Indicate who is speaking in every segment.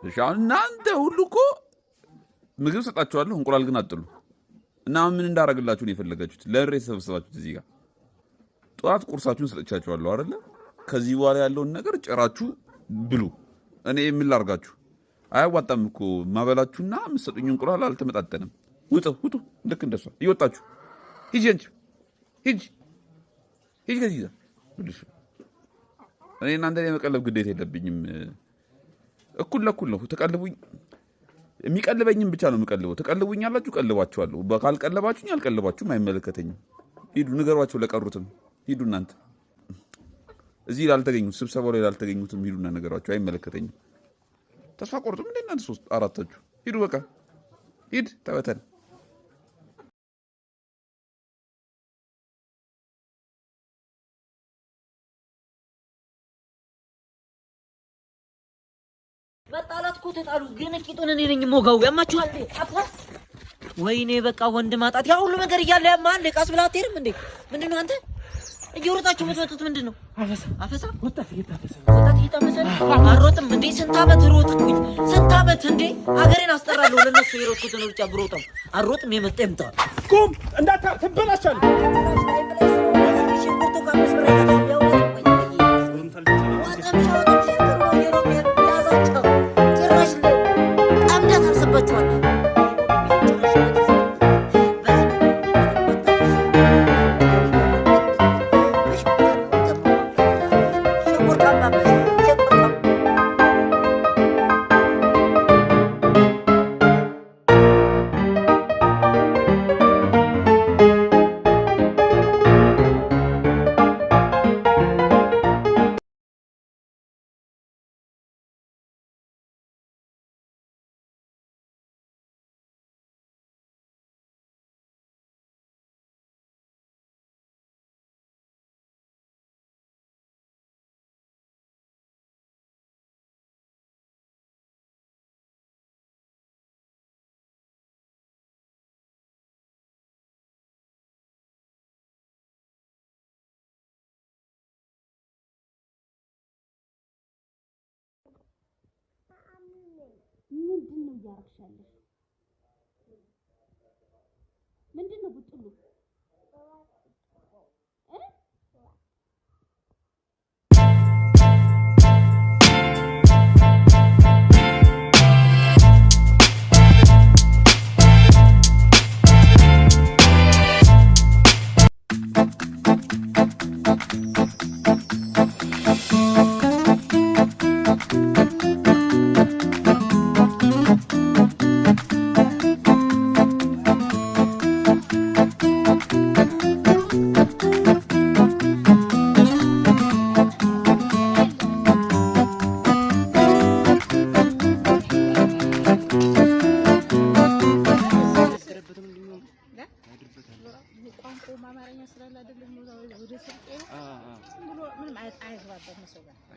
Speaker 1: እሺ አሁን እናንተ ሁሉ እኮ ምግብ ሰጣችኋለሁ እንቁላል ግን አጥሉ እና ምን እንዳረግላችሁ ነው የፈለጋችሁት ለሬ ተሰብስባችሁት እዚህ ጋር ጧት ቁርሳችሁን ሰጥቻችኋለሁ አይደለ ከዚህ በኋላ ያለውን ነገር ጨራችሁ ብሉ እኔ ምን ላርጋችሁ አያዋጣም እኮ ማበላችሁና መስጠቱኝ እንቁላል አልተመጣጠንም ውጡ ልክ እንደሷ ይወጣችሁ ሂጂ ከዚህ ብልሽ እኔ እናንተ የመቀለብ ግዴታ የለብኝም እኩል ለኩል ነው ተቀልቡኝ የሚቀልበኝም ብቻ ነው የምቀልበው ተቀልቡኛላችሁ ቀልባችኋለሁ ካልቀለባችሁኝ አልቀልባችሁም አይመለከተኝም ሂዱ ንገሯቸው ለቀሩትም ሂዱ እናንተ እዚህ ላልተገኙት ስብሰባው ላይ ላልተገኙትም ሂዱና ነገሯቸው አይመለከተኝም ተስፋ ቆርጡም እንደ እናንተ 3 4ታችሁ ሂዱ በቃ ሂድ ተበተን
Speaker 2: መጣላት እኮ ተጣሉ ግን ቂጡን እኔ ነኝ ሞጋው ያማችኋል አጥፋት ወይኔ በቃ ወንድ ማጣት ያ ሁሉ ነገር እያለ ያማል ቃስ ብላ አትሄድም እንዴ ምንድነው አንተ እየወረጣችሁ የምትመጡት ምንድነው አፈሳ ወጣት እየታፈሰ አሮጥም እንዴ ስንት አመት ሮጥኩኝ ስንት አመት እንዴ ሀገሬን አስጠራለሁ ለነሱ የሮጥኩትን ሩጫ ብሮጥም አሮጥም የመጣ
Speaker 3: ቁም እንዳታ ትበላሻለህ
Speaker 2: ሽንኩርቱ ካምስ ብር ያለው
Speaker 4: ምንድነው ያርክሻለሽ ምንድነው ብጥሉ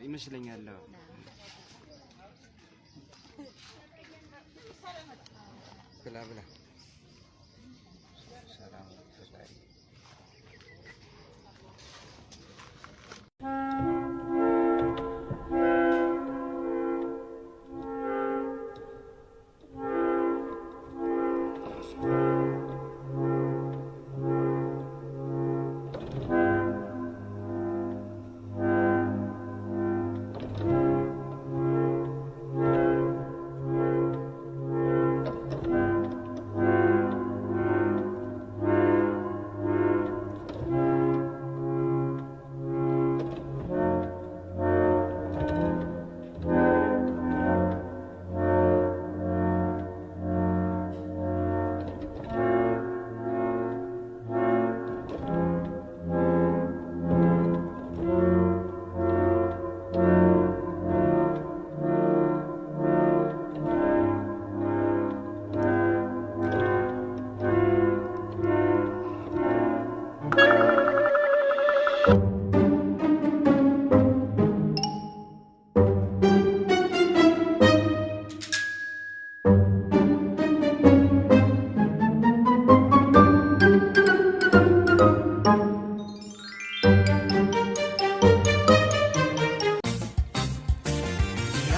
Speaker 3: ይመስለኛል ብላ ሰላም ፈጣሪ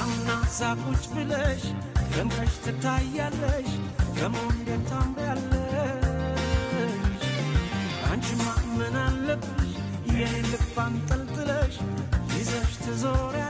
Speaker 5: ያምና ዛቁች ብለሽ ደምቀሽ ትታያለሽ ከሞንዴት ታምሪያለሽ አንቺማ ምን አለብሽ የኔ ልብ አንጠልጥለሽ ይዘሽ ትዞሪያለሽ